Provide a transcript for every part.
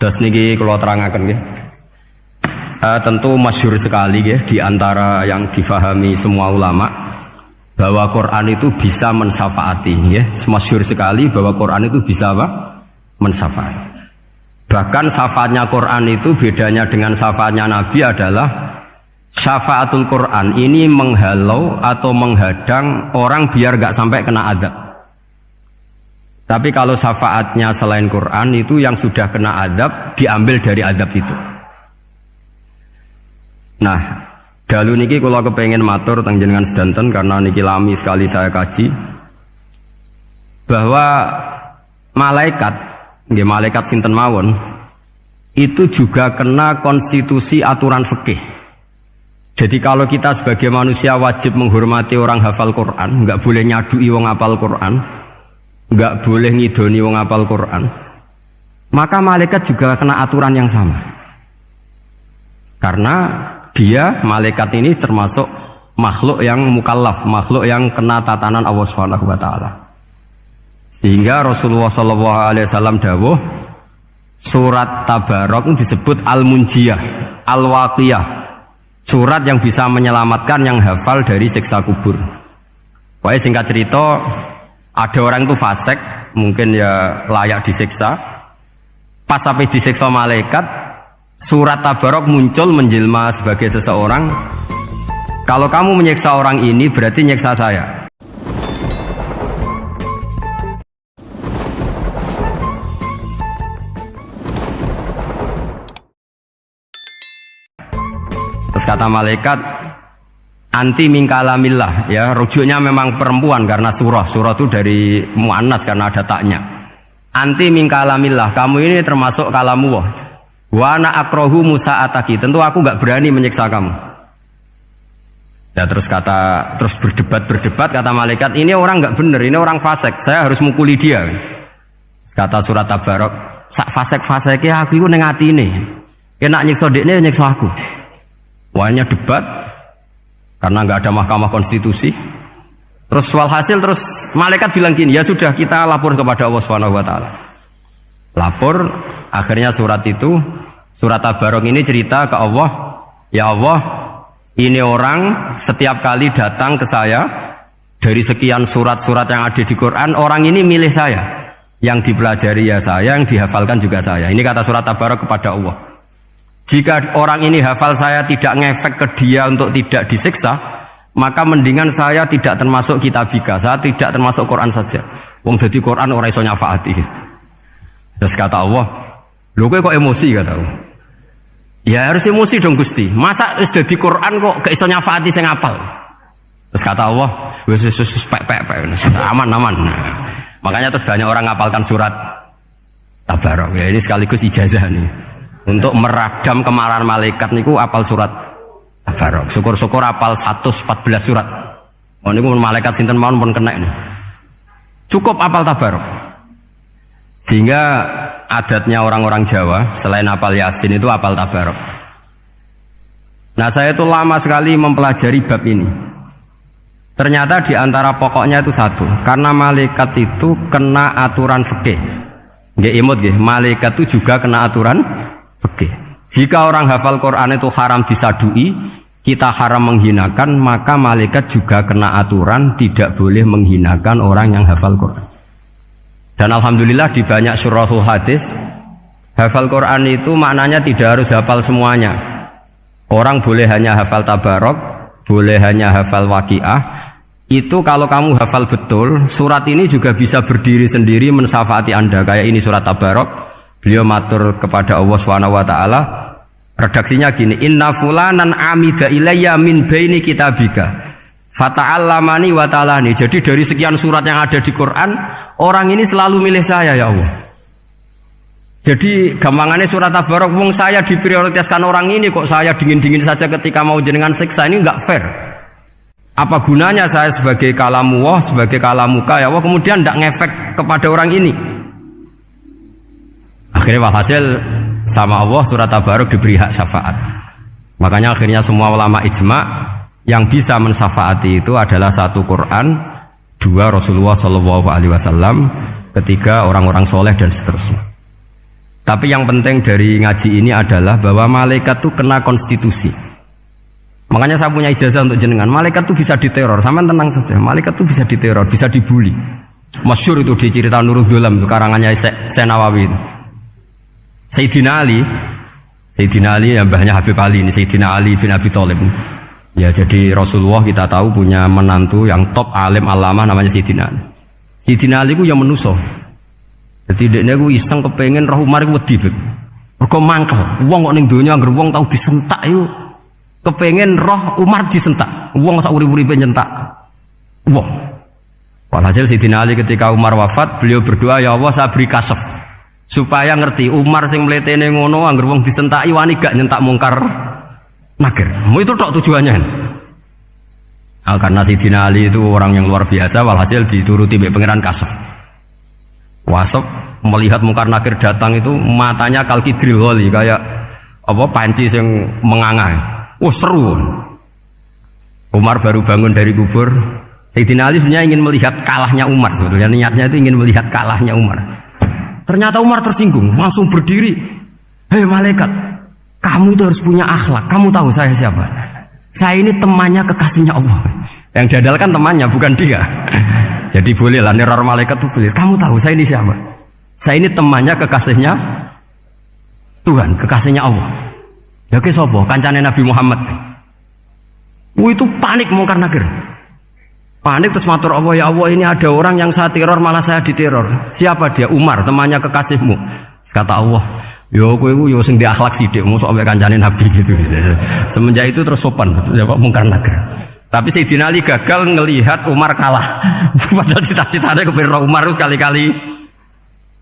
Terus niki kula terangaken nggih. Tentu masyhur sekali ya di antara yang difahami semua ulama bahwa Quran itu bisa mensyafaati ya. Masyhur sekali bahwa Quran itu bisa apa? Mensyafaati. Bahkan syafaatnya Quran itu bedanya dengan syafaatnya Nabi adalah syafaatul Quran ini menghalau atau menghadang orang biar gak sampai kena azab. Tapi kalau syafaatnya selain Quran itu yang sudah kena azab diambil dari azab itu. Nah, dalu niki kula kepengin matur teng jenengan sedanten karena niki lami sekali saya kaji bahwa malaikat, nggih malaikat sinten mawon itu juga kena konstitusi aturan fikih. Jadi kalau kita sebagai manusia wajib menghormati orang hafal Quran, nggak boleh nyadui wong hafal Quran, nggak boleh ngidoni wong hafal Quran, maka malaikat juga kena aturan yang sama. Karena dia, malaikat ini termasuk makhluk yang mukallaf, makhluk yang kena tatanan Allah Subhanahu wa taala. Sehingga Rasulullah sallallahu alaihi wasallam dawuh, surat Tabarok disebut Al-Munjiyah, Al-Waqiyah, surat yang bisa menyelamatkan yang hafal dari siksa kubur. Pokoknya singkat cerita, ada orang itu fasik, mungkin ya layak disiksa. Pas sampai disiksa malaikat, surat Tabarok muncul menjelma sebagai seseorang. Kalau kamu menyiksa orang ini berarti nyiksa saya. Terus kata malaikat, anti mingkalamillah, ya rujuknya memang perempuan karena surah itu dari muannas karena ada taknya. Anti mingkalamillah, kamu ini termasuk kalamu wah. Wa ana akrahu musa'ataki, tentu aku nggak berani menyiksa kamu. Ya terus berdebat kata malaikat, ini orang nggak benar, ini orang fasik, saya harus mukuli dia. Kata surat Tabarok, sak fasik-fasiknya aku itu ning atine. Kena nyiksa dekne nyiksa aku. Wahnya debat karena nggak ada mahkamah konstitusi. Terus walhasil terus malaikat bilang gini, ya sudah kita lapor kepada Allah Subhanahu wa taala. Lapor, akhirnya surat Tabarok ini cerita ke Allah, ya Allah, ini orang setiap kali datang ke saya dari sekian surat-surat yang ada di Quran, orang ini milih saya, yang dipelajari ya saya, yang dihafalkan juga saya. Ini kata surat Tabarok kepada Allah. Jika orang ini hafal saya tidak ngefek ke dia untuk tidak disiksa, maka mendingan saya tidak termasuk kitabika, saya tidak termasuk Quran saja. Wong jadi Quran ora iso nyafaati. Terus kata Allah, lho kowe kok emosi kata Allah. Ya harus emosi dong Gusti. Masa wis dadi Quran kok gak iso nyafaati sing apal. Terus kata Allah, wis pek aman. Nah, makanya terus banyak orang ngapalkan surat Tabarok. Ya ini sekaligus ijazah nih. Untuk meradam kemarahan malaikat niku apal surat Tabarok. Syukur-syukur apal 114 surat. Oh niku malaikat sinten mawon pun kena ini. Cukup apal Tabarok. Sehingga adatnya orang-orang Jawa selain apal Yasin itu apal Tabarok. Nah saya itu lama sekali mempelajari bab ini. Ternyata di antara pokoknya itu satu, karena malaikat itu kena aturan fikih. Nggih imut nggih, malaikat itu juga kena aturan fikih. Jika orang hafal Quran itu haram disadui, kita haram menghinakan, maka malaikat juga kena aturan tidak boleh menghinakan orang yang hafal Quran. Dan alhamdulillah di banyak surahul hadis, hafal Quran itu maknanya tidak harus hafal semuanya. Orang boleh hanya hafal Tabarok, boleh hanya hafal Waqiah. Itu kalau kamu hafal betul, surat ini juga bisa berdiri sendiri mensyafaati Anda. Kayak ini surat Tabarok, beliau matur kepada Allah Subhanahu wa taala. Redaksinya gini, inna fulanan amida ilayya min baini kitabika fata'allamani wa ta'alani. Jadi dari sekian surat yang ada di Quran, orang ini selalu milih saya ya Allah. Jadi gampangannya surat Tabarok, wong saya diprioritaskan orang ini kok saya dingin-dingin saja ketika mau jenengan siksa, ini enggak fair. Apa gunanya saya sebagai kalamuwah, sebagai kalamuka ya Allah, kemudian enggak ngefek kepada orang ini. Akhirnya walhasil sama Allah surat Tabarok diberi hak syafaat. Makanya akhirnya semua ulama ijma' yang bisa mensyafaati itu adalah satu Quran, dua Rasulullah SAW, ketiga orang-orang soleh dan seterusnya. Tapi yang penting dari ngaji ini adalah bahwa malaikat itu kena konstitusi. Makanya saya punya ijazah untuk jenengan. Malaikat itu bisa diteror, sama tenang saja. Malaikat itu bisa diteror, bisa dibully. Masyhur itu di cerita Nurul Dzolam itu karangannya Senawawi itu. Sayyidina Ali yang mbahnya Habib Ali ini, Sayyidina Ali bin Abi Thalib. Ya, jadi Rasulullah kita tahu punya menantu yang top alim alama namanya Sayyidina Ali. Sayyidina Ali itu yang menuso. Jadi dekne ku iseng kepengen roh Umar ku wedi. Mergo mangkel. Wong kok ning donya anggere wong tau disentak iku kepengen roh Umar disentak. Wong sak urip-uripe nyentak. Wong. Walhasil Sayyidina Ali ketika Umar wafat, beliau berdoa, ya Allah saya beri kasaf supaya ngerti Umar sing mletene ngono anggere wong disentaki wani gak nyentak mungkar nakir. Itu tok tujuannya. Karena Sayyidina Ali itu orang yang luar biasa, walhasil dituruti mbek pangeran kasaf. Wasop melihat mungkar nakir datang itu matanya kalkidril ghali kayak apa panci yang menganga. Seru. Umar baru bangun dari kubur. Sayyidina Ali sebenarnya ingin melihat kalahnya Umar sebetulnya, niatnya itu ingin melihat kalahnya Umar. Ternyata Umar tersinggung, langsung berdiri. Hei malaikat, kamu itu harus punya akhlak. Kamu tahu saya siapa? Saya ini temannya kekasihnya Allah. Yang diandalkan temannya bukan dia. Jadi bolehlah neror malaikat itu boleh. Kamu tahu saya ini siapa? Saya ini temannya kekasihnya Tuhan, kekasihnya Allah. Ya ke sapa? Kancane Nabi Muhammad. Itu panik mungkar nakir. Panik terus matur Allah, ya Allah ini ada orang yang saya teror malah saya diteror. Siapa dia? Umar, temannya kekasihmu. Kata Allah, yo kowe iku yo sing di akhlak sithik, mosok ambek kancane Nabi gitu. Semenjak itu terus sopan jawab mungkar nakir. Tapi Sayyidina Ali gagal ngelihat Umar kalah. Padahal cita-citanya kepengen Umar itu sekali-kali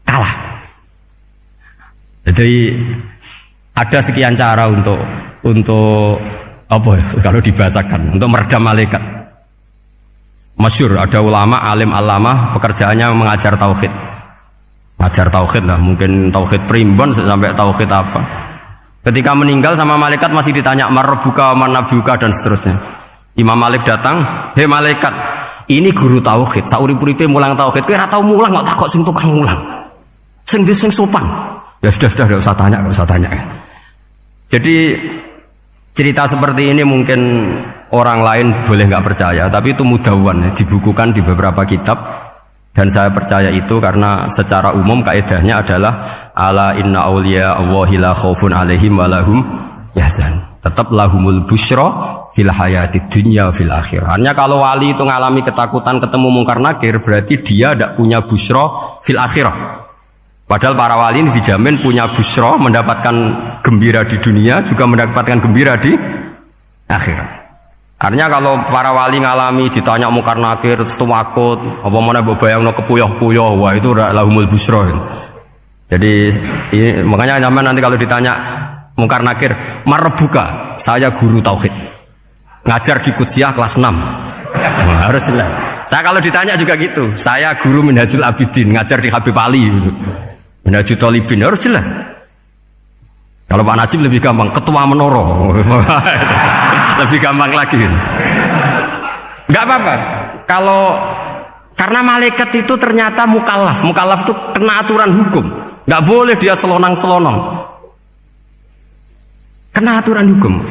kalah. Jadi ada sekian cara untuk apa ya, kalau dibahasakan untuk meredam malaikat. Masyhur ada ulama alim alama pekerjaannya mengajar tauhid. Ngajar tauhid lah, mungkin tauhid primbon sampai tauhid apa. Ketika meninggal sama malaikat masih ditanya marbuka, manabuka dan seterusnya. Imam Malik datang, hei malaikat, ini guru tauhid, saurip-uripe mulang tauhid, kowe ora tau mulang kok takok sing tukang mulang. Sing sopan. Ya sudah enggak usah tanya. Jadi cerita seperti ini mungkin orang lain boleh enggak percaya, tapi itu mudawwan, dibukukan di beberapa kitab dan saya percaya itu karena secara umum kaidahnya adalah ala inna auliya Allahi la khaufun alaihim wa lahum yahzan. Tetap lahumul busyra fil hayati dunya fil akhirah. Hanya kalau wali itu ngalami ketakutan ketemu mungkar nakir berarti dia tidak punya busyra fil akhirah. Padahal para wali ini dijamin punya busyra, mendapatkan gembira di dunia juga mendapatkan gembira di akhirat. Artinya kalau para wali ngalami ditanya mungkar nakir terus takut, apa mana mbok bayangno kepuyah-puyah, wah itu lahumul busyra. Jadi ini, makanya zaman nanti kalau ditanya mungkar nakir, marbuka, saya guru tauhid. Ngajar di Qudsiyah kelas 6. Nah, harus jelas. Saya kalau ditanya juga gitu, saya guru Minhajul Abidin, ngajar di Habib Ali gitu. Minhajul Thalibin, harus jelas. Kalau Pak Najib lebih gampang, ketua menoro. Lebih gampang lagi. Enggak apa-apa. Kalau karena malaikat itu ternyata mukallaf. Mukallaf itu kena aturan hukum. Enggak boleh dia selonang-selonong. Kena aturan hukum.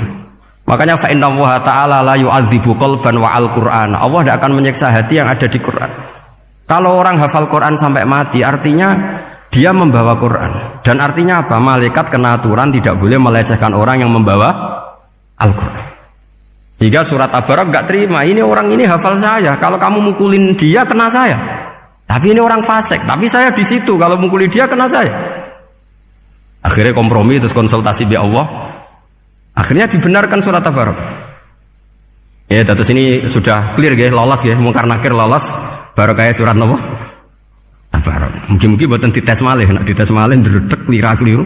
Makanya fa inna Allah ta'ala la yu'adzibu qalban wa al-Qur'an. Allah tidak akan menyiksa hati yang ada di Quran. Kalau orang hafal Quran sampai mati, artinya dia membawa Quran. Dan artinya apa? Malaikat kena aturan tidak boleh melecehkan orang yang membawa Al-Quran. Sehingga surat Tabarak enggak terima. Ini orang ini hafal saya. Kalau kamu mukulin dia kena saya. Tapi ini orang fasik. Tapi saya di situ. Kalau mukuli dia kena saya. Akhirnya kompromi terus konsultasi bi Allah. Akhirnya dibenarkan surat Tabarak. Ya, terus ini sudah clear ya, lolos ya, mungkar nakir lolos. Baru kayak surat apa? Tabarak. Mungkin-mungkin buatan dites malih, nak dites malih ndredeg keliru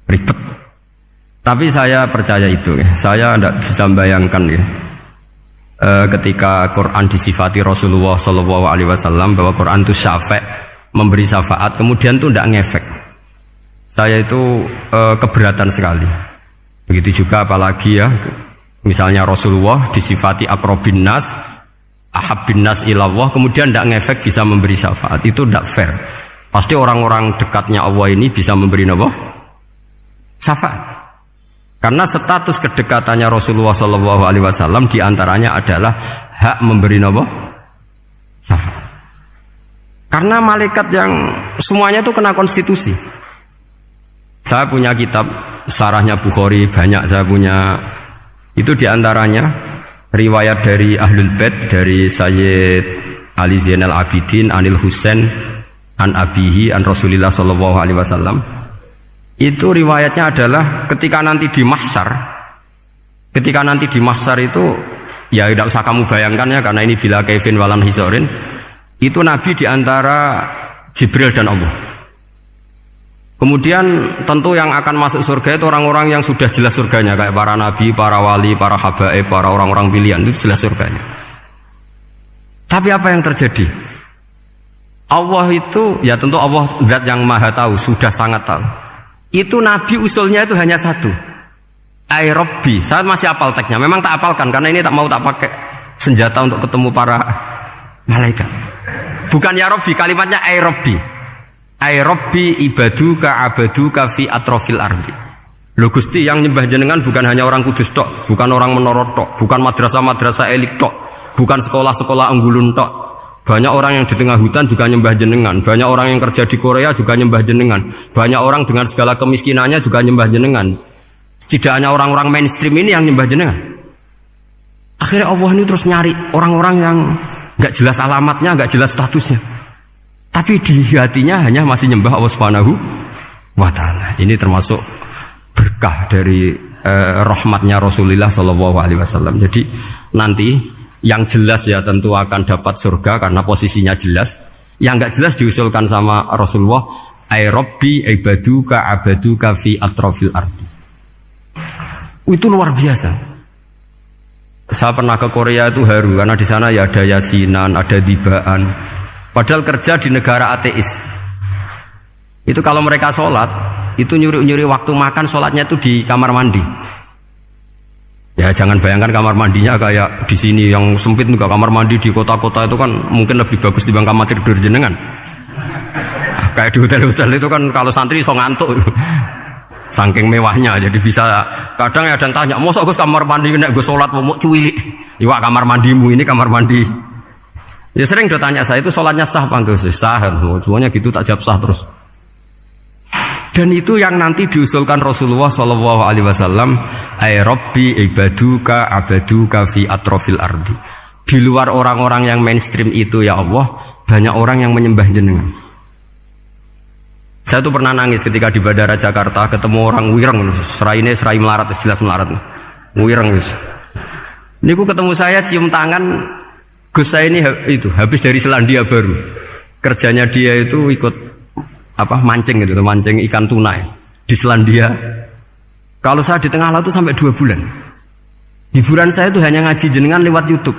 ribet. Tapi saya percaya itu ya. Saya tidak bisa membayangkan ya. Ketika Quran disifati Rasulullah SAW bahwa Quran itu syafa', memberi syafaat, kemudian itu tidak ngefek. Saya itu keberatan sekali. Begitu juga apalagi ya, misalnya Rasulullah disifati aqrabin nas, ahabbin nas ilallah, kemudian tidak ngefek bisa memberi syafaat, itu tidak fair. Pasti orang-orang dekatnya Allah ini bisa memberi apa? Syafaat. Karena status kedekatannya Rasulullah SAW diantaranya adalah hak memberi apa? Syafaat. Karena malaikat yang semuanya itu kena konstitusi. Saya punya kitab syarahnya Bukhari banyak, saya punya itu diantaranya riwayat dari Ahlul Bait, dari Sayyid Ali Zainal Abidin Anil Husain an abihi an Rasulillah sallallahu alaihi wasallam. Itu riwayatnya adalah ketika nanti di mahsyar itu ya tidak usah kamu bayangkan ya, karena ini bila kaifin walan hisorin. Itu Nabi diantara Jibril dan Allah. Kemudian tentu yang akan masuk surga itu orang-orang yang sudah jelas surganya, kayak para nabi, para wali, para habaib, para orang-orang pilihan, itu jelas surganya. Tapi apa yang terjadi? Allah itu, ya tentu Allah zat yang maha tahu, sudah sangat tahu. Itu Nabi usulnya itu hanya satu, Ay Rabbi. Saya masih hafal teksnya, memang tak hafalkan karena ini tak mau tak pakai senjata untuk ketemu para malaikat. Bukan ya Rabbi, kalimatnya Ay Rabbi. Ay Rabbi ibaduka abaduka fi atrofil ardi. Lho Gusti, yang nyembah jenengan bukan hanya orang Kudus tok, bukan orang Menoro tok, bukan madrasah-madrasah elit tok, bukan sekolah-sekolah Anggulun tok. Banyak orang yang di tengah hutan juga nyembah jenengan, banyak orang yang kerja di Korea juga nyembah jenengan, banyak orang dengan segala kemiskinannya juga nyembah jenengan. Tidak hanya orang-orang mainstream ini yang nyembah jenengan. Akhirnya Allah ini terus nyari orang-orang yang nggak jelas alamatnya, nggak jelas statusnya, tapi di hatinya hanya masih nyembah Allah Subhanahu wa Ta'ala. Ini termasuk berkah dari rahmatnya Rasulullah Sallallahu Alaihi Wasallam. Jadi nanti yang jelas ya tentu akan dapat surga karena posisinya jelas. Yang nggak jelas diusulkan sama Rasulullah, Ay Rabbi ibaduka abaduka fi atrofil ardi. Itu luar biasa. Saya pernah ke Korea itu haru karena di sana ya ada yasinan, ada dibaan. Padahal kerja di negara ateis. Itu kalau mereka sholat, itu nyuri-nyuri waktu makan, sholatnya itu di kamar mandi. Ya jangan bayangkan kamar mandinya kayak di sini yang sempit juga. Kamar mandi di kota-kota itu kan mungkin lebih bagus dibanding kamar tidur jenengan. Kayak di hotel-hotel itu kan kalau santri so ngantuk. Saking mewahnya, jadi bisa kadang ada yang tanya, mosok Gus kamar mandi nek gue sholat mau cuili, iwak kamar mandimu ini kamar mandi. Ya sering do tanya saya itu sholatnya sah apa enggak? Sah, semuanya gitu tak jawab sah terus. Dan itu yang nanti diusulkan Rasulullah Shallallahu Alaihi Wasallam, Ay Rabbi ibaduka abaduka fi atrofil ardi. Di luar orang-orang yang mainstream itu ya Allah, banyak orang yang menyembah jenengan. Saya tuh pernah nangis ketika di Bandara Jakarta ketemu orang wireng, serai melarat, jelas melarat, wireng wis. Niku ketemu saya cium tangan, Gus saya ini itu habis dari Selandia Baru, kerjanya dia itu ikut apa mancing gitu, mancing ikan tuna di Selandia. Kalau saya di tengah laut itu sampai 2 bulan. Hiburan saya itu hanya ngaji jenengan lewat YouTube.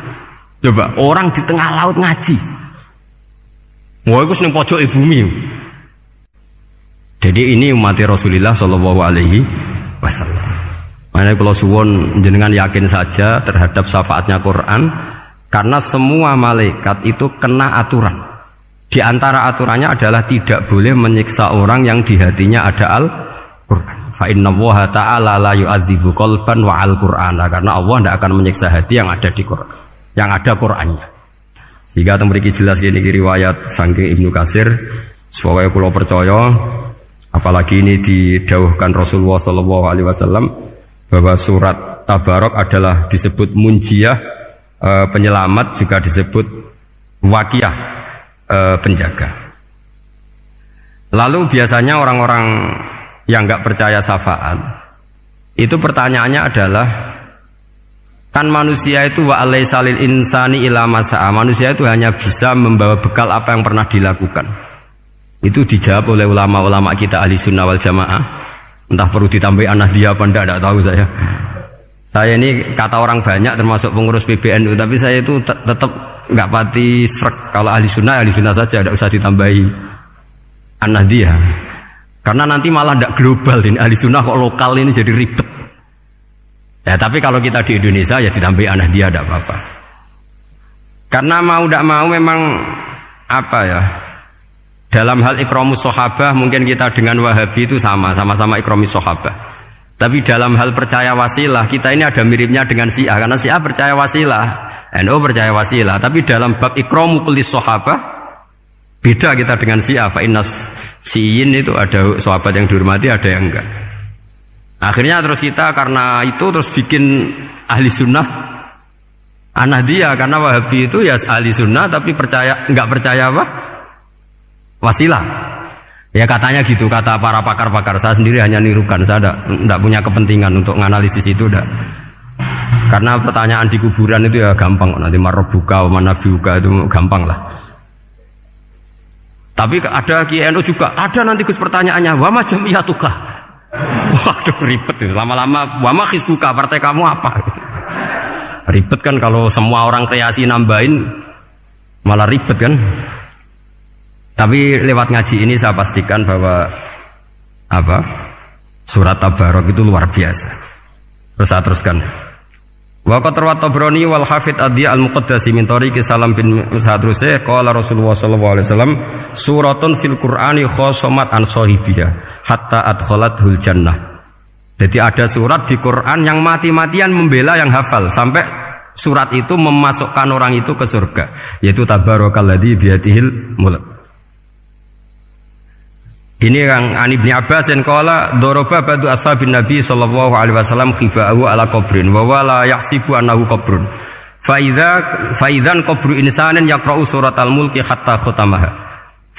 Coba orang di tengah laut ngaji, wah itu seneng pojok bumi. Jadi ini umat Rasulullah Shallallahu Alaihi Wasallam. Makanya kalau suwon jenengan yakin saja terhadap syafaatnya Quran, karena semua malaikat itu kena aturan. Di antara aturannya adalah tidak boleh menyiksa orang yang di hatinya ada Al-Quran. Fa inna Allaha ta'ala la yu'adzibu qalban wa al-Qur'ana, karena Allah tidak akan menyiksa hati yang ada di Quran, yang ada Qurannya. Sehingga memiliki jelas gini riwayat saking Ibnu Katsir, supaya kula percaya. Apalagi ini didawuhkan Rasulullah Sallallahu Alaihi Wasallam bahwa surat Tabarok adalah disebut munjiyah, penyelamat, juga disebut wakiyah, penjaga. Lalu biasanya orang-orang yang nggak percaya syafaat itu pertanyaannya adalah, kan manusia itu wa alaysa lil insani illa ma sa'a, manusia itu hanya bisa membawa bekal apa yang pernah dilakukan. Itu dijawab oleh ulama-ulama kita ahli sunnah wal jamaah. Entah perlu ditambahi An-Nahdliyah apa enggak tahu saya. Saya ini kata orang banyak termasuk pengurus PBNU, tapi saya itu tetap nggak pati srek. Kalau ahli sunnah saja, tidak usah ditambahi An-Nahdliyah. Karena nanti malah tidak global ini, ahli sunnah kok lokal ini jadi ribet. Ya tapi kalau kita di Indonesia ya ditambahi An-Nahdliyah tidak apa-apa. Karena mau tidak mau memang apa ya, Dalam hal ikramus sahabah mungkin kita dengan Wahabi itu sama-sama ikramus sahabah. Tapi dalam hal percaya wasilah kita ini ada miripnya dengan Syiah, karena Syiah percaya wasilah, NU percaya wasilah. Tapi dalam bab ikramu kulis sahabah beda kita dengan Syiah. Fa innas Syiin itu ada sahabat yang dihormati, ada yang enggak. Akhirnya terus kita karena itu terus bikin ahli sunnah An-Nahdiyah, karena Wahabi itu ya ahli sunnah tapi enggak percaya apa? Wasilah. Ya katanya gitu, kata para pakar-pakar. Saya sendiri hanya nirukan, saya tidak punya kepentingan untuk menganalisis itu. Karena pertanyaan di kuburan itu ya gampang, nanti marobuka, manabiuka itu gampang lah. Tapi ada KNU juga, ada nanti Gus pertanyaannya, wama jamiyatuka. Waduh ribet itu, lama-lama wama hizbuka, partai kamu apa? Ribet kan kalau semua orang kreasi nambahin, malah ribet kan. Tapi lewat ngaji ini saya pastikan bahwa surat Tabarok itu luar biasa. Terus saya teruskan. Wa qad Tabrani wal Hafidz Adhi al-Muqaddasi min tariqi Salam bin Sadrusih qala Rasulullah sallallahu alaihi wasallam suratun fil Qur'ani khosomat an sahibiha hatta adkhalathul jannah. Jadi ada surat di Quran yang mati-matian membela yang hafal sampai surat itu memasukkan orang itu ke surga, yaitu Tabarakalladzi biyadihil mulk. Ini yang Ani bin Abbas yang qala daraba ba'du ashabin Nabi sallallahu alaihi wasallam khifa'ahu ala qabrin wa wala yahsibu annahu qabrun. Fa idzan qabru insanin yaqra'u suratal mulki hatta khatamaha.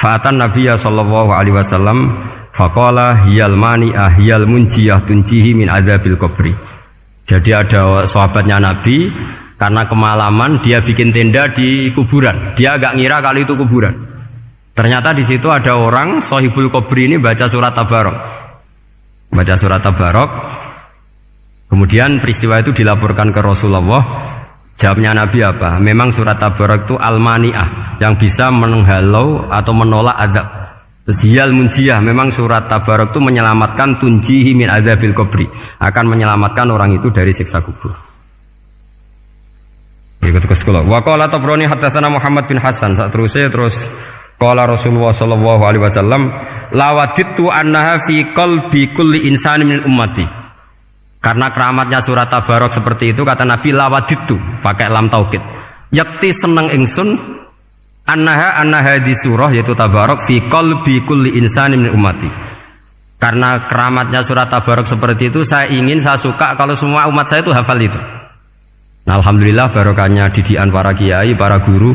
Fa atan Nabiyya sallallahu alaihi wasallam faqala hiyal mani'ah hiyal munjiyah tunjihi min adzabil qabri. Jadi ada sahabatnya Nabi karena kemalaman dia bikin tenda di kuburan. Dia agak ngira kalau itu kuburan. Ternyata di situ ada orang Sohibul Qabri ini baca surat Tabarok. Baca surat Tabarok. Kemudian peristiwa itu dilaporkan ke Rasulullah. Jawabnya Nabi apa? Memang surat Tabarok itu al-mani'ah, yang bisa menghalau atau menolak azab. Terus hiyal munjiyah, memang surat Tabarok itu menyelamatkan tunjihi min adzabil qabri, akan menyelamatkan orang itu dari siksa kubur. Ikut ke sekolah. Wa qala Tabrani haddatsana Muhammad bin Hasan. Terus qala Rasulullah sallallahu alaihi wasallam lawadittu annaha fi qalbi kulli insani min ummati. Karena keramatnya surat Tabarok seperti itu, kata Nabi lawadittu pakai lam taukid. Yakti seneng ingsun annaha di surah yaitu Tabarok fi qalbi kulli insani min ummati. Karena keramatnya surat Tabarok seperti itu, saya suka kalau semua umat saya itu hafal itu. Nah, alhamdulillah barokahnya didikan para kiai, para guru,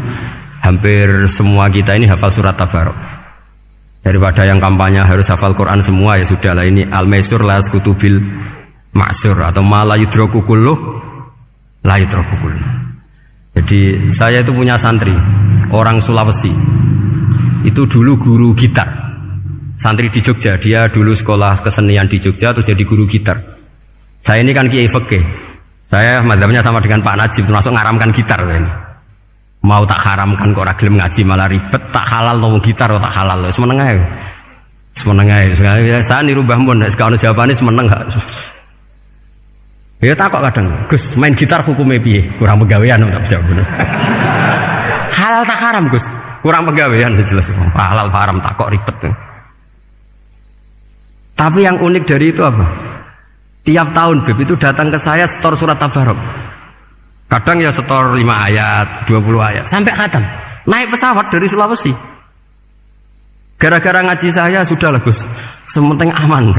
hampir semua kita ini hafal surat Tabarok. Daripada yang kampanye harus hafal Quran semua, ya sudahlah, ini al-maisur la yaskutubil ma'sur atau ma la yudraku kulluh la yudraku kulluh. Jadi saya itu punya santri orang Sulawesi. Itu dulu guru gitar. Santri di Jogja, dia dulu sekolah kesenian di Jogja terus jadi guru gitar. Saya ini kan kiai fikih. Saya mazhabnya sama dengan Pak Najib, termasuk ngaramkan gitar saya ini. Mau tak haramkan kok ora gelem ngaji malah ribet, tak halal ngomong gitar kok tak halal. Wis meneng ae. Wis meneng ae. Saya niru Mbah Mun, nek ono jawabane meneng gak. Ya takok kadang, Gus, main gitar hukumnya piye? Kurang pegawean tak jawab. Halal tak haram, Gus? Kurang pegawean sejelas. Halal haram takok ribet. Tapi yang unik dari itu apa? Tiap tahun Beb itu datang ke saya setor surat Tabarok. Kadang ya setor 5 ayat, 20 ayat, sampai khatam. Naik pesawat dari Sulawesi. Gara-gara ngaji saya, sudahlah Gus, sementing aman.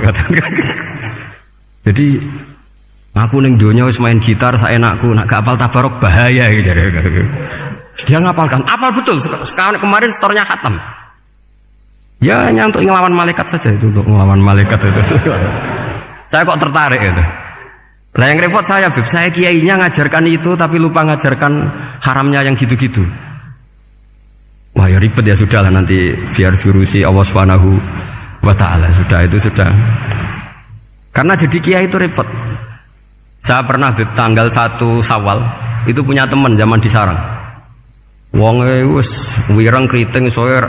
Jadi aku ning donya wis main gitar saenakku, nak gak hafal Tabarok bahaya gitu. Dia ngapalkan, apal betul. Sekarang kemarin setornya khatam. Ya hanya untuk ngelawan malaikat saja, itu untuk ngelawan malaikat itu. Saya kok tertarik itu. Lah yang repot saya, Beb, saya kiainya ngajarkan itu tapi lupa ngajarkan haramnya yang gitu-gitu. Wah ya ribet ya, sudah lah, nanti biar jurusi Allah Subhanahu wa ta'ala. Sudah itu sudah. Karena jadi kiai itu repot. Saya pernah, Beb, tanggal 1 Syawal itu punya teman zaman di Sarang. Wonge wis wireng kriting soe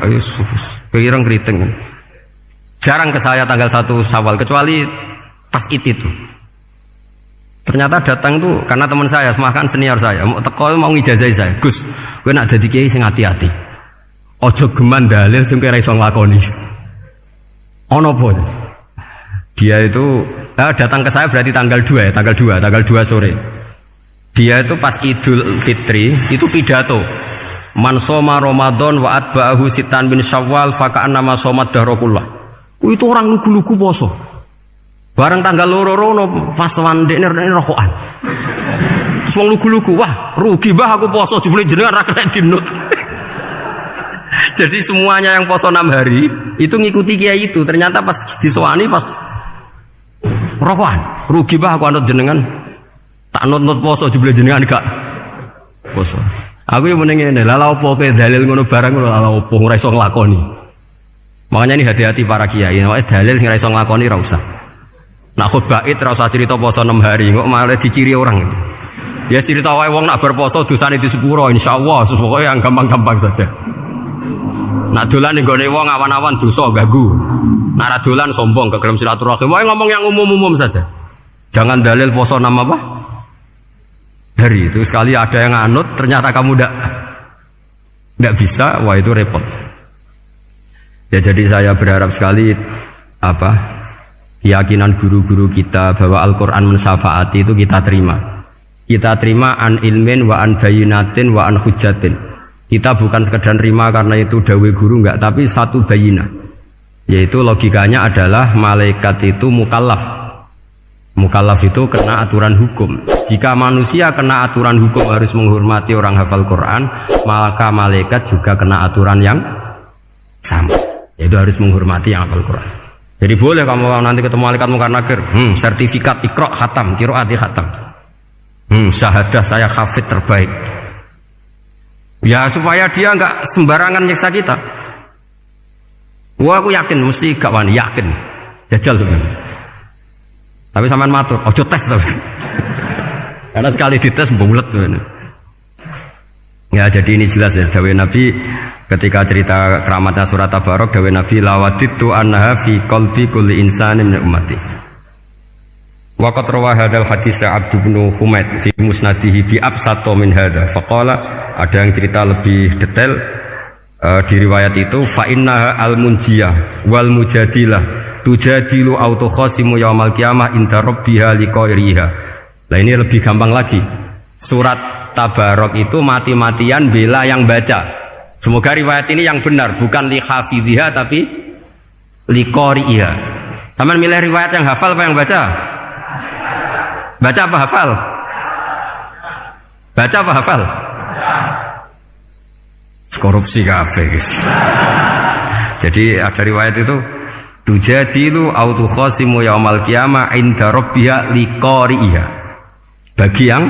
wireng kriting. Jarang ke saya tanggal 1 Syawal kecuali pas itu. Ternyata datang tuh karena teman saya, semakan senior saya, mau teko mau ngijazah saya. Gus, kowe nak dadi kiai sing hati-hati. Ojo geman dalil sing kira iso nglakoni. Ono apa? Dia itu datang ke saya berarti tanggal 2 ya, tanggal 2 sore. Dia itu pas Idul Fitri itu pidato. Man soma Ramadan wa atba'ahu sitan bin Syawal faka'annama somat dahrokullah. Itu orang lugu-lugu poso. Bareng tanggal loro pas wandekne rokokan. Wong lugu-lugu, wah rugi bah aku poso jebule jenengan ra kena dinut. Jadi semuanya yang poso 6 hari itu ngikuti kiai itu. Ternyata pas disowani pas rokokan, rugi bah aku anut jenengan. Tak nut poso jebule jenengan gak poso. Aku yang mending ngene, lha opo kowe dalil ngono barang lho lha opo ora iso nglakoni. Makanya ini hati-hati para kiai, nek dalil sing ora iso nglakoni ora usah. Nak khutbah id ora usah cerita poso 6 hari, kok malah diciri orang. Ya cerita wae wong nak berposo dosane di sepuro insyaallah, pokoke yang gampang-gampang saja. Nak dolan ning gone wong awan-awan dosa ganggu. Nak ra dolan sombong kegelem silaturahim. Wae ngomong yang umum-umum saja. Jangan dalil poso 6 apa? Hari itu sekali ada yang anut ternyata kamu ndak bisa, wah itu repot. Ya jadi saya berharap sekali keyakinan guru-guru kita bahwa Al-Quran mensyafaati itu kita terima. Kita terima an ilmin wa an bayinatin wa an hujatin. Kita bukan sekedar terima karena itu dawe guru enggak, tapi satu bayinah. Yaitu logikanya adalah malaikat itu mukallaf. Mukallaf itu kena aturan hukum. Jika manusia kena aturan hukum harus menghormati orang hafal Quran, maka malaikat juga kena aturan yang sama. Yaitu harus menghormati yang hafal Quran. Jadi boleh kamu nanti ketemu malaikat mungkar nakir, sertifikat Iqra khatam, qiraati khatam. Syahadah saya hafid terbaik. Ya supaya dia enggak sembarangan nyiksa kita. Wah aku yakin mesti gak wani, yakin. Jajal sebenarnya. Tapi sampean matur, ojo tes tapi. Karena sekali dites bulet tuh. Ya jadi ini jelas ya dawuh Nabi ketika cerita keramatnya surat Tabarok, dawuh Nabi lawaditu annaha fi qalbi kulli insanin min ummati. Waqat rawa hadal hadis Abd bin Humaid fi musnadihi bi absato min hada. Faqala ada yang cerita lebih detail di riwayat itu fa innaha al munjiyah wal mujadilah tujadilu auto khasimu yaumal qiyamah inda rabbiha liqairiha. Nah ini lebih gampang lagi. Surat Tabarok itu mati-matian bela yang baca. Semoga riwayat ini yang benar, bukan li hafidhiha tapi liqairiha. Sampeyan milih riwayat yang hafal apa yang baca? Baca apa hafal? Baca apa hafal? Korupsi kabeh guys. Jadi ada riwayat itu tujadilu autu khasimu yaumal qiyamah inda rabbiha liqari'iha. Bagi yang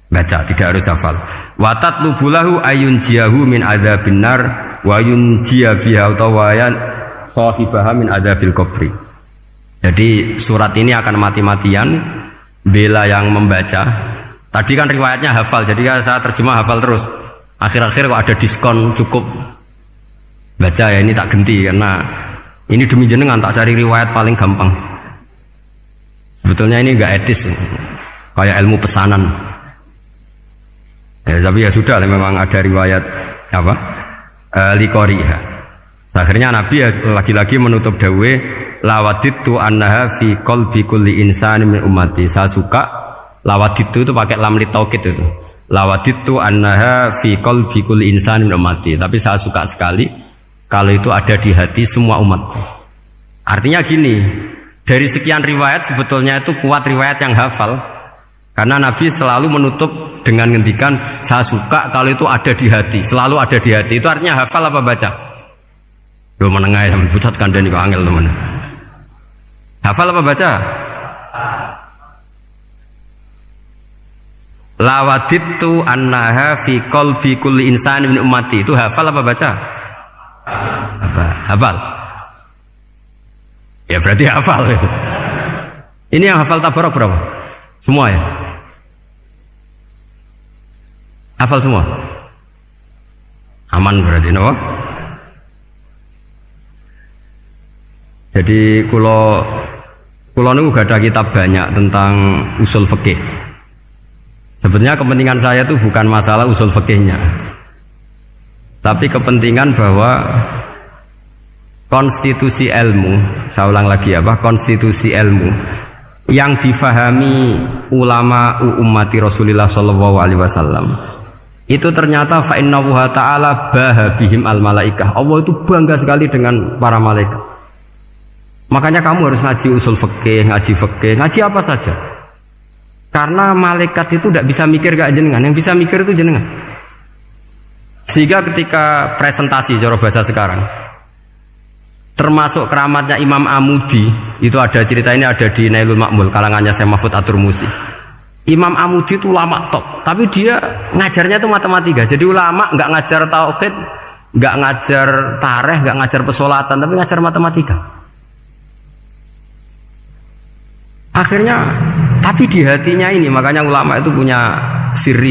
baca tidak harus hafal. Wa tatlubulahu ayun jiyahu min adzabin nar wa yunjiya biha utawayan sahibaha min adzabil qabri. Jadi surat ini akan mati-matian bela yang membaca. Tadi kan riwayatnya hafal, jadi saya terjemah hafal terus. Akhir-akhir kok ada diskon cukup baca ya, ini tak ganti karena ini demi jenengan tak cari riwayat paling gampang. Sebetulnya ini enggak etis, kayak ilmu pesanan. Ya, tapi ya sudah, memang ada riwayat apa? Liqariha. Akhirnya Nabi ya lagi-lagi menutup dawe lawaditu annaha fi qalbi kulli insani min ummati. Saya suka lawaditu itu pakai lam li taukid itu. Lawaditu annaha fi qalbi kulli insani min ummati. Tapi saya suka sekali kalau itu ada di hati semua umatku. Artinya gini, dari sekian riwayat sebetulnya itu kuat riwayat yang hafal. Karena Nabi selalu menutup dengan ngendikan saya suka kalau itu ada di hati, selalu ada di hati. Itu artinya hafal apa baca? Loh menengah ya, pucat kandani kok angel teman. Hafal apa baca? Lawaditu annaha fi qalbi kulli insani min ummati. Itu hafal apa baca? Hafal. Ya berarti hafal. Ini yang hafal Tabarok berapa? Semua ya? Hafal semua? Aman berarti, no? Jadi kulo niku gak ada kitab banyak tentang usul fikih. Sebenarnya kepentingan saya itu bukan masalah usul fikihnya, Tapi kepentingan bahwa konstitusi ilmu, saya ulang lagi apa, konstitusi ilmu yang difahami ulama ummati Rasulullah sallallahu alaihi wasallam itu ternyata fa inna ta'ala bahabihim al malaikah. Allah itu bangga sekali dengan para malaikat. Makanya kamu harus ngaji usul fikih, ngaji apa saja. Karena malaikat itu tidak bisa mikir gak jenengan, yang bisa mikir itu jenengan. Sehingga ketika presentasi cara bahasa sekarang, termasuk keramatnya Imam Amudi, itu ada cerita ini ada di Nailul Ma'mul kalangannya Syekh Mahfud At-Turmusi. Imam Amudi itu ulama top, tapi dia ngajarnya itu matematika. Jadi ulama nggak ngajar tauhid, nggak ngajar tarikh, nggak ngajar pesolatan, tapi ngajar matematika. Akhirnya, tapi di hatinya ini, makanya ulama itu punya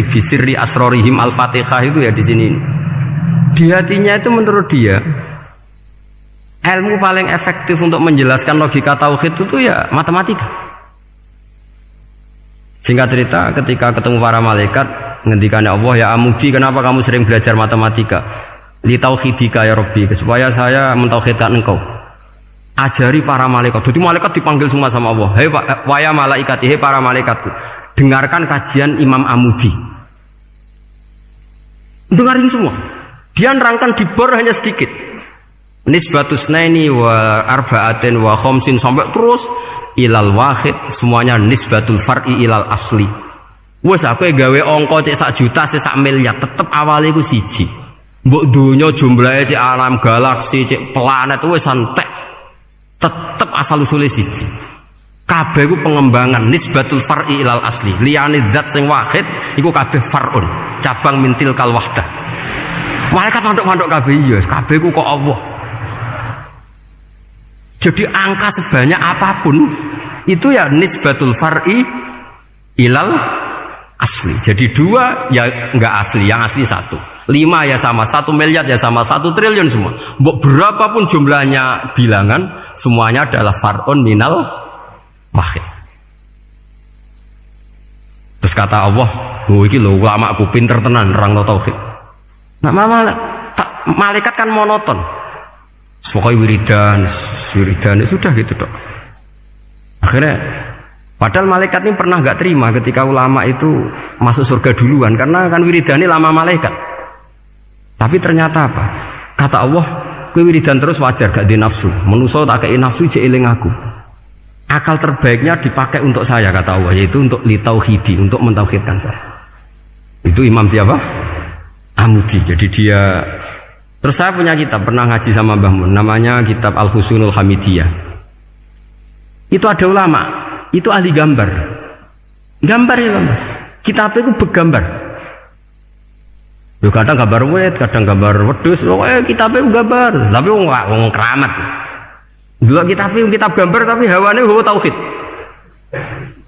bisirri asrorihim al-fatihah itu ya di sini. Di hatinya itu menurut dia, ilmu paling efektif untuk menjelaskan logika tauhid itu ya matematika. Singkat cerita, ketika ketemu para malaikat, ngendikannya Allah, ya Amudi, kenapa kamu sering belajar matematika? Li tauhidika ya Rabbi, supaya saya mentauhidkan engkau. Ajari para malaikat. Jadi malaikat dipanggil semua sama Allah. Hei waya malaikat, hei para malaikatku, dengarkan kajian Imam Amudi. Dengarin semua. Dia nerangkan di bor hanya sedikit. Nisbatus naini wa arba'atin wa khamsin sampai terus ilal wahid, semuanya nisbatul far'i ilal asli. Wes aku gawe angka cek 1 juta cek 1 miliar tetep awalnya iku siji. Mbok donya jumlahe cek alam galaksi cek planet wes santek. Tetep asal usule siji. Kabeh iku pengembangan nisbatul far'i ilal asli. Liyane zat sing wahid iku kabeh far'un, cabang mintil kal wahdah. Malaikat manduk-manduk kabeh iya, kabeh iku kok Allah. Jadi angka sebanyak apapun itu ya nisbatul far'i ilal asli. Jadi 2 ya enggak asli, yang asli 1. 5 ya sama, 1 miliar ya sama, 1 triliun semua. Berapapun jumlahnya bilangan, semuanya adalah far'un minal wahid. Terus kata Allah, "Oh iki lho ulama aku pinter tenan nerang tauhid." Nah, malaikat kan monoton. Pokoknya wiridan sudah gitu dok. Akhirnya padahal malaikat ini pernah nggak terima ketika ulama itu masuk surga duluan, karena kan wiridannya lama malaikat. Tapi ternyata apa? Kata Allah, kowe wiridan terus wajar gak di nafsu. Manusa tak kei nafsu jek eling aku. Akal terbaiknya dipakai untuk saya, kata Allah, yaitu untuk litauhidi, untuk mentauhidkan saya. Itu Imam siapa? Amudi. Jadi dia. Terus saya punya kitab, pernah ngaji sama Mbah Mun, namanya kitab Al-Husunul Hamidiyah. Itu ada ulama, itu ahli gambar. Gambar ya gambar. Kitabnya itu bergambar. Kadang gambar wet, kadang gambar wedus, pokoknya kitabnya itu gambar. Tapi wong keramat. Dua kitab gambar tapi hawane hawa tauhid.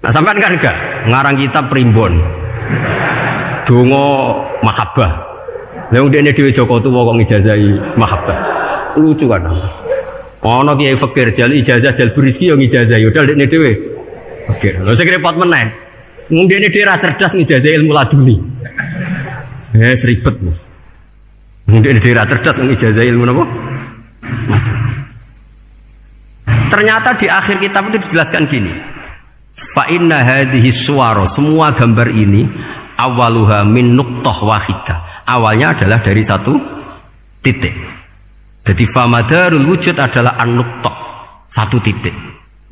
Nah sampean kan enggak ngarang kitab primbon. Donga mahabbah. Lah wong dene dhewe Joko tuwa kok ngijazahi mahabbah. Lucu kan. Ana kiai fakir jal ijazah jal berizki yo ngijazahi udah dekne dhewe. Fakir. Lha sing repot meneh. Wong dene dhewe ra cerdas ngijazahi ilmu laduni. Ribet, Mas. Wong dene dhewe ra cerdas ngijazahi ilmu napa? Ternyata di akhir kitab itu dijelaskan gini. Fa inna hadhihi suwara, semua gambar ini awaluha min nuqtah wahidah. Awalnya adalah dari 1 titik. Jadi famadarul wujud adalah an-nuqtah, 1 titik.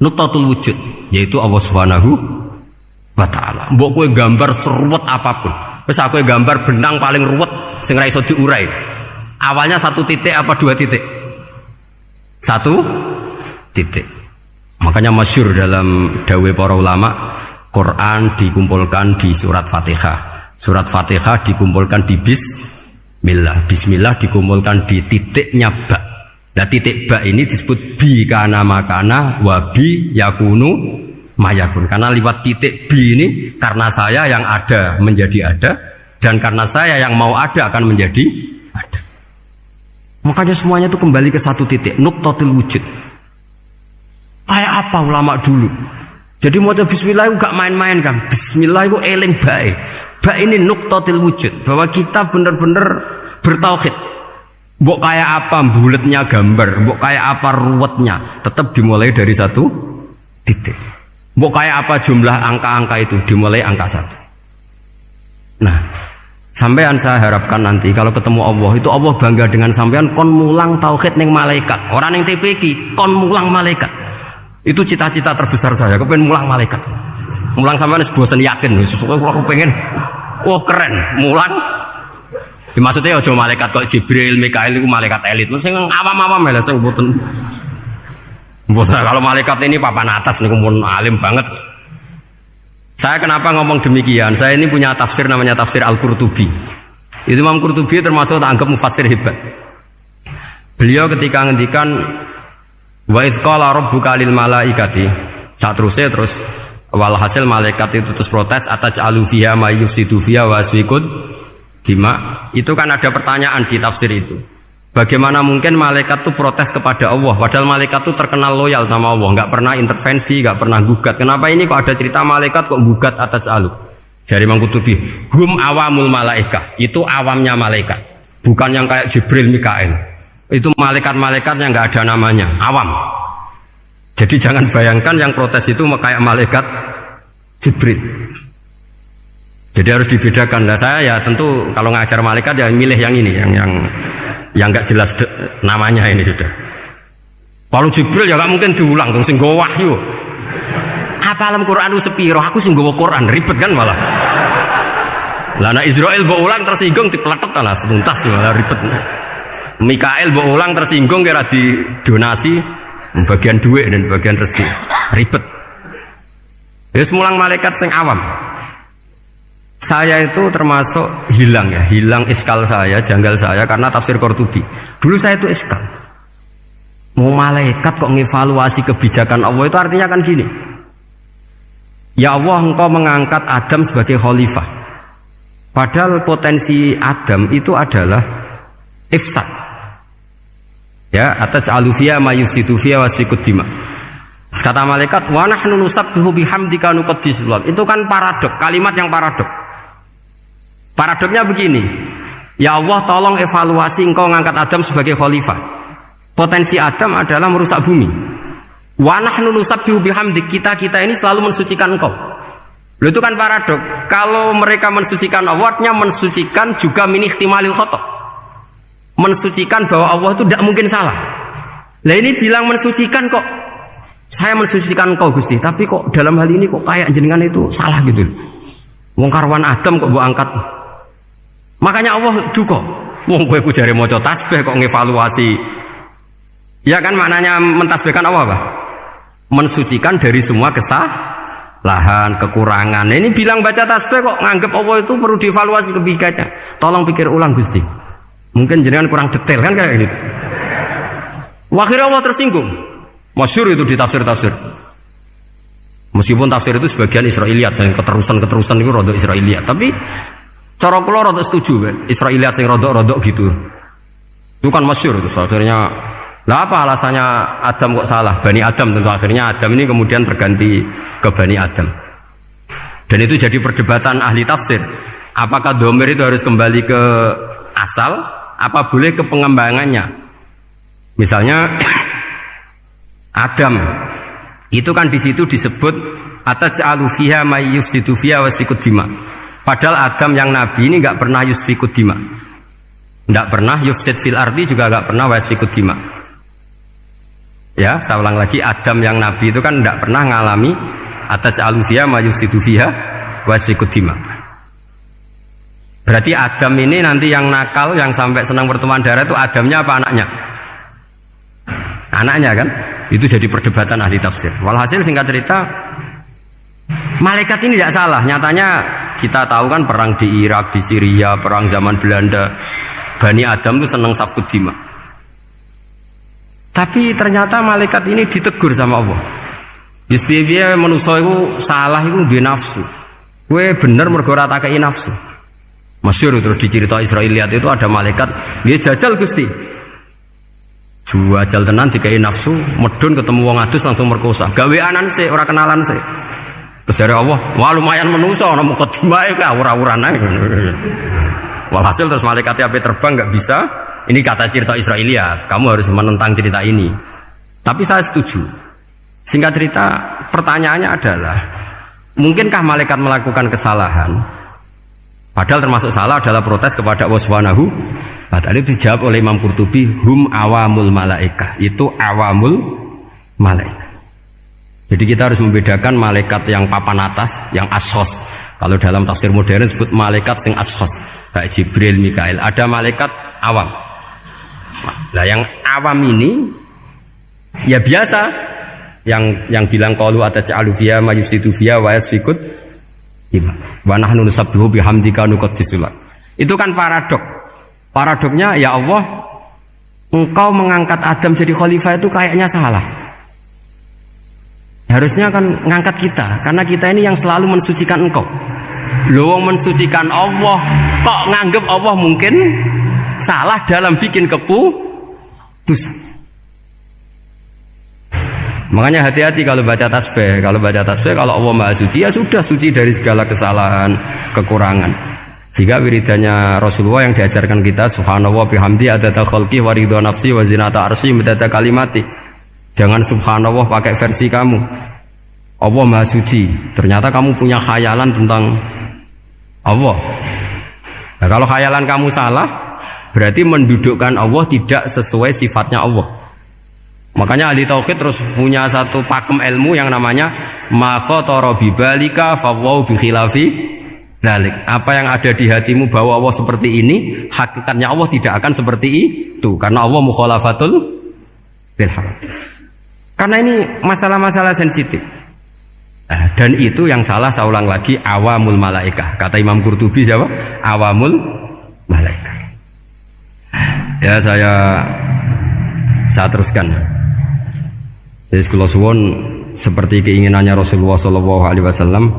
Nuqtatul wujud yaitu Allah Subhanahu wa taala. Mbok kowe gambar seruwet apapun. Wis aku gambar benang paling ruwet sing ra iso diurai. Awalnya 1 titik apa 2 titik? 1 titik. Makanya masyhur dalam dawuh para ulama, Quran dikumpulkan di surat Fatihah. Surat Fatihah dikumpulkan di Bismillah. Bismillah dikumpulkan di titiknya ba. Nah titik ba ini disebut bi kana makana wa bi yakunu mayakun. Karena lewat titik bi ini, karena saya yang ada menjadi ada, dan karena saya yang mau ada akan menjadi ada. Makanya semuanya itu kembali ke 1 titik, nuqtatul wujud. Kayak apa ulama dulu? Jadi mau bismillah itu gak main-main kan. Bismillah itu eling bae. Ba ini nuqtatil wujud, bahwa kita benar-benar bertauhid. Mbok kayak apa buletnya gambar, mbok kayak apa ruwetnya, tetap dimulai dari satu titik. Mbok kayak apa jumlah angka-angka itu dimulai angka 1. Nah, sampean saya harapkan nanti kalau ketemu Allah itu Allah bangga dengan sampean kon mulang tauhid ning malaikat. Orang ning TPQ kon mulang malaikat. Itu cita-cita terbesar saya, kepengen mulang malaikat. Mulang sampean wis bosen yakin, pokoknya aku pengen oh keren, mulang. Maksudnya aja malaikat kok Jibril, Mikail itu malaikat elit. Sing awam-awam ya sing mboten. Kalau malaikat ini papan atas niku pun alim banget. Saya kenapa ngomong demikian? Saya ini punya tafsir namanya tafsir Al-Qurtubi. Itu Imam Qurtubi termasuk tak anggap mufassir hebat. Beliau ketika ngendikan wa idz qala rabbuka lil malaikati, saterusnya terus walhasil malaikat itu terus protes ataj'alu fiha may yufsidu fiha wa yasfikud dima. Itu kan ada pertanyaan di tafsir itu. Bagaimana mungkin malaikat itu protes kepada Allah padahal malaikat itu terkenal loyal sama Allah, nggak pernah intervensi, nggak pernah gugat. Kenapa ini kok ada cerita malaikat kok gugat ataj'alu? Jadi Imam Qurtubi, hum awamul malaikah, itu awamnya malaikat, bukan yang kayak Jibril, Mikail. Itu malaikat-malaikat yang nggak ada namanya, awam. Jadi jangan bayangkan yang protes itu kayak malaikat Jibril. Jadi harus dibedakan. Nah saya ya tentu kalau ngajar malaikat ya milih yang ini, yang nggak jelas namanya ini sudah. Kalau Jibril ya nggak mungkin diulang, terus sing nggawa wahyu. Apa alam Quran sepiro? Aku sing nggawa Quran ribet kan malah. Lah nek Israil mbok ulang tersinggung dipletet lah tuntas malah ribet. Mikael mbok ulang tersinggung kira di donasi bagian duit dan bagian rezeki ribet. Wis mulang malaikat sing awam. Saya itu termasuk hilang iskal saya, janggal saya karena tafsir Qurtubi. Dulu saya itu iskal. Mau malaikat kok ngevaluasi kebijakan Allah itu artinya kan gini. Ya Allah, engkau mengangkat Adam sebagai khalifah. Padahal potensi Adam itu adalah ifsad. Ya, ataj'alu fiha may yufsidu fiha wa yasfikud dima. Kata malaikat, wa nahnu nusabbihu bihamdika nuqaddisu lak. Itu kan paradok, kalimat yang paradok. Paradoknya begini. Ya Allah, tolong evaluasi engkau mengangkat Adam sebagai khalifah. Potensi Adam adalah merusak bumi. Wa nahnu nusabbihu bihamdik, kita ini selalu mensucikan engkau. Loh, itu kan paradok. Kalau mereka mensucikan Allah, artinya mensucikan juga min ihtimalil khata'. Mensucikan bahwa Allah itu tidak mungkin salah. Lah ini bilang mensucikan kok. Saya mensucikan engkau Gusti, tapi kok dalam hal ini kok kayak jenengan itu salah gitu. Wong karwan Adam kok mbok angkat. Makanya Allah duka. Wong kowe ku jare maca tasbih kok ngevaluasi. Ya kan maknanya mentasbihkan Allah apa? Mensucikan dari semua kesalahan, kekurangan. Ini bilang baca tasbih kok nganggep Allah itu perlu dievaluasi kebijakannya. Tolong pikir ulang Gusti. Mungkin jenengan kurang detail kan kayak gitu. Akhirnya Allah tersinggung. Masyhur itu di tafsir-tafsir. Meskipun tafsir itu sebagian Israiliyat, yang keterusan itu rodok Israiliyat. Tapi cara kula rodok setuju, Israiliyat yang rodok gitu. Itu kan masyhur itu. Akhirnya, lah apa alasannya Adam kok salah? Bani Adam tentu akhirnya Adam ini kemudian berganti ke Bani Adam. Dan itu jadi perdebatan ahli tafsir. Apakah domir itu harus kembali ke asal? Apa boleh ke pengembangannya? Misalnya Adam itu kan di situ disebut ataj'alu fiha may yufsidu fiha wa yasfikud dima. Padahal Adam yang nabi ini enggak pernah yusfikud dima. Enggak pernah yufsid fil ardi, juga enggak pernah wa yasfikud dima. Ya, saya ulang lagi, Adam yang nabi itu kan enggak pernah ngalami ataj'alu fiha may yufsidu fiha wa yasfikud dima. Berarti Adam ini nanti yang nakal, yang sampai senang berteman darah itu Adamnya apa anaknya? Anaknya kan? Itu jadi perdebatan ahli tafsir. Walhasil singkat cerita, malaikat ini tidak salah. Nyatanya kita tahu kan perang di Irak, di Syria, perang zaman Belanda, Bani Adam itu senang safkud dima. Tapi ternyata malaikat ini ditegur sama Allah. Yusbiya manusia itu salah itu di nafsu. Gue bener mergo ora takei nafsu. Masyhur terus dicerita Israiliyat itu ada malaikat, dia jajal Gusti. Jajal tenan dikai nafsu, medun ketemu wong adus langsung merkosa. Gaweanan sih, ora kenalan sih. Terus dari Allah, wah lumayan menusa ana mukadimah ka ora-urane. Walhasil terus malaikat ape terbang enggak bisa Ini kata cerita Israiliyat, kamu harus menentang cerita ini. Tapi saya setuju. Singkat cerita, pertanyaannya adalah, mungkinkah malaikat melakukan kesalahan? Padahal termasuk salah adalah protes kepada Allah Subhanahu wa ta'ala. Itu dijawab oleh Imam Qurtubi, hum awamul malaikah. Itu awamul malaikat. Jadi kita harus membedakan malaikat yang papan atas, yang ashos. Kalau dalam tafsir modern disebut malaikat sing ashos, kayak Jibril, Mikail. Ada malaikat awam. Nah, yang awam ini ya biasa, yang bilang qalu ataj'alu fiha ma yufsidu fiha wa yasfikut wa nahnu nusabbihu bihamdika nuqaddisu lak. Itu kan paradok. Paradoknya, ya Allah, engkau mengangkat Adam jadi khalifah itu kayaknya salah. Harusnya kan ngangkat kita, karena kita ini yang selalu mensucikan engkau. Loh, mensucikan Allah, kok nganggep Allah mungkin salah dalam bikin keputusan. Makanya hati-hati kalau baca tasbih. Kalau baca tasbih, kalau Allah Maha Suci, ya sudah suci dari segala kesalahan, kekurangan. Sehingga wiridannya Rasulullah yang diajarkan kita, subhanallah bihamdi adada khalqi wa ridha nafsi wa zinata arsy midada kalimati. Jangan subhanallah pakai versi kamu. Allah Maha Suci. Ternyata kamu punya khayalan tentang Allah. Nah, kalau khayalan kamu salah, berarti mendudukkan Allah tidak sesuai sifatnya Allah. Makanya ahli tauhid terus punya satu pakem ilmu yang namanya ma khatara bi balika fa wa bi khilafi dzalik. Apa yang ada di hatimu bahwa Allah seperti ini, hakikatnya Allah tidak akan seperti itu, karena Allah mukhalafatul bil hawadits. Karena ini masalah-masalah sensitif. Dan itu yang salah, saya ulang lagi, awamul malaikah. Kata Imam Qurtubi siapa? Awamul malaikah. Ya, saya teruskan. Jadi kalau suwon seperti keinginannya Rasulullah SAW.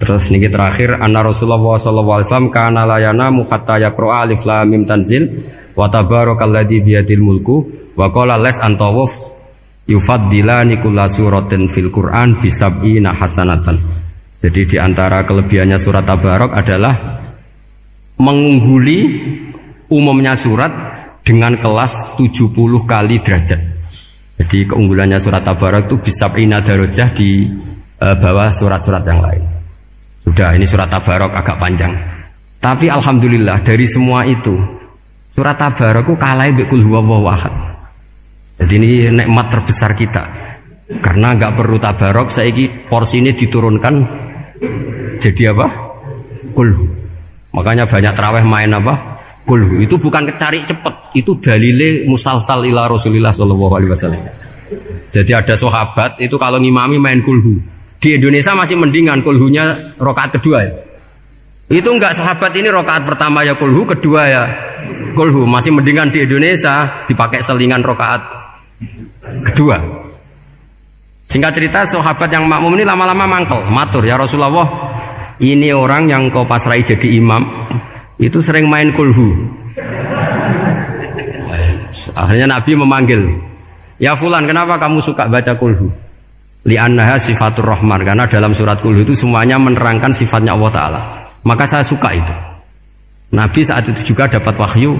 Terus niki terakhir, anna Rasulullah SAW kana layana hatta yaqra alif lam mim tanzil wa tabarakalladzi biyadil mulku wa qala les antawuf yufaddilani kulla suratin fil Qur'an bisab'ina hasanatan. Jadi di antara kelebihannya surat Tabarak adalah mengungguli umumnya surat dengan kelas 70 kali derajat. Jadi keunggulannya surat Tabarak itu bisab'ina darajah di bawah surat-surat yang lain. Sudah, ini surat Tabarak agak panjang. Tapi alhamdulillah dari semua itu surat Tabarak itu kalah bi qul huwallahu ahad. Jadi ini nikmat terbesar kita. Karena nggak perlu Tabarak, saiki porsi ini diturunkan jadi apa? Kulhu. Makanya banyak tarawih main apa? Kulhu. Itu bukan cari cepet, itu dalile musalsal ila Rasulillah sallallahu alaihi wasallam. Jadi ada sahabat itu kalau ngimami main kulhu. Di Indonesia masih mendingan kulhunya rakaat kedua ya. Itu enggak, sahabat ini rakaat pertama ya kulhu, kedua ya kulhu. Masih mendingan di Indonesia dipakai selingan rakaat kedua. Singkat cerita, sahabat yang makmum ini lama-lama mangkel, matur, ya Rasulullah, ini orang yang kau pasrai jadi imam itu sering main kulhu. Akhirnya Nabi memanggil, ya fulan, kenapa kamu suka baca kulhu? Li'annaha sifatur rahman, karena dalam surat kulhu itu semuanya menerangkan sifatnya Allah Ta'ala. Maka saya suka itu. Nabi saat itu juga dapat wahyu,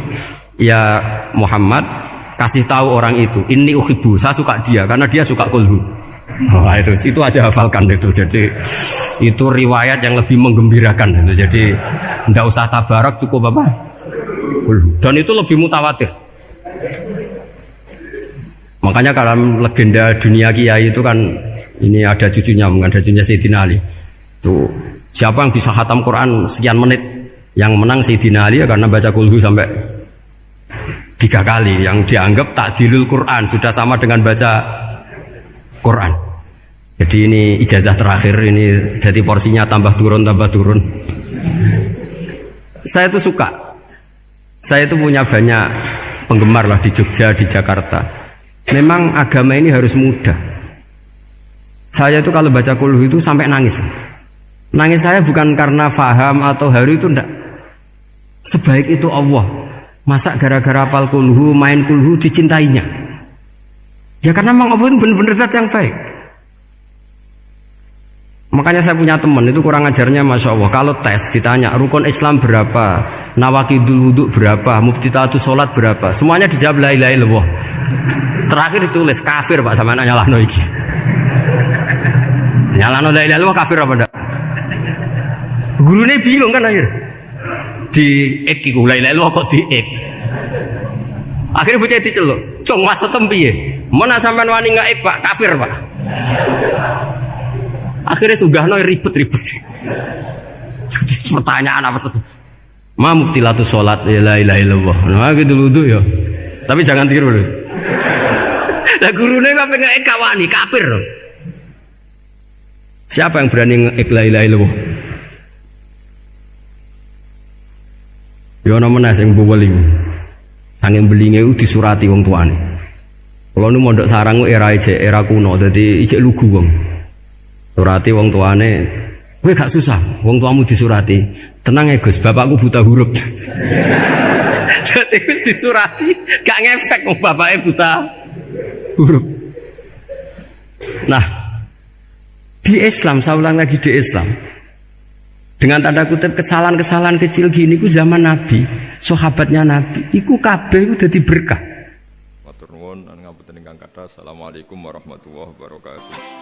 ya Muhammad, kasih tahu orang itu, inni uhibbu, saya suka dia karena dia suka kulhu. Nah, itu aja hafalkan itu. Jadi itu riwayat yang lebih menggembirakan itu. Jadi tidak usah Tabarak, cukup apa? Kulhu. Dan itu lebih mutawatir. Makanya kalau legenda dunia kiai itu kan, ini ada cucunya, ada cucunya Sayyidina Ali. Tuh, siapa yang bisa khatam Quran sekian menit, yang menang Sayyidina Ali ya, karena baca kulhu sampai 3 kali. Yang dianggap takdilul Quran, sudah sama dengan baca Quran. Jadi ini ijazah terakhir, ini jadi porsinya tambah turun. Saya itu suka. Saya itu punya banyak penggemar lah di Jogja, di Jakarta. Memang agama ini harus mudah. Saya itu kalau baca kulhu itu sampai nangis. Nangis saya bukan karena faham atau haru, itu enggak. Sebaik itu Allah. Masa gara-gara hafal kulhu, main kulhu dicintainya? Ya karena memang Allah benar-benar zat yang baik. Makanya saya punya teman itu kurang ajarnya Masya Allah. Kalau tes ditanya rukun Islam berapa, nawakidul wudhu berapa, muftitatus sholat berapa, semuanya dijawab la ilaha illallah. Terakhir ditulis kafir Pak sama anak nyalahno iki. Nyalahno la ilaha illallah kafir apa ndak? Gurunya bingung kan akhir. Di ek iku la ilaha illallah kok di ek. Akhirnya bocah diceluk, "Cung maksudem piye? Mun sampean wani ek Pak, kafir Pak." Akhirnya sugahno ribet-ribet. Pertanyaan apa tuh? Ma mubtilatus sholat ya la ilaha illallah. Nah gitu wudu ya. Tapi jangan tiru lho. Lah gurune kok pengen kawani kafir. Siapa yang berani ngek la ilaha illallah? Ya ana meneh sing buweling. Sanging belinge ku disurati wong tuane. Kalau nu mondok sarang era kuno dadi ijek lugu wong. Surati wong tuane, kowe gak susah, wong tuamu disurati. Tenang ya Gus, bapakku buta huruf. Dadi wis disurati, gak ngefek wong bapake buta huruf. Nah, di Islam, saya ulang lagi di Islam. Dengan tanda kutip kesalahan-kesalahan kecil gini ku zaman Nabi, sahabatnya Nabi, iku kabeh udah diberkah. Matur nuwun, ngapunten ingkang kathah. Assalamualaikum warahmatullahi wabarakatuh.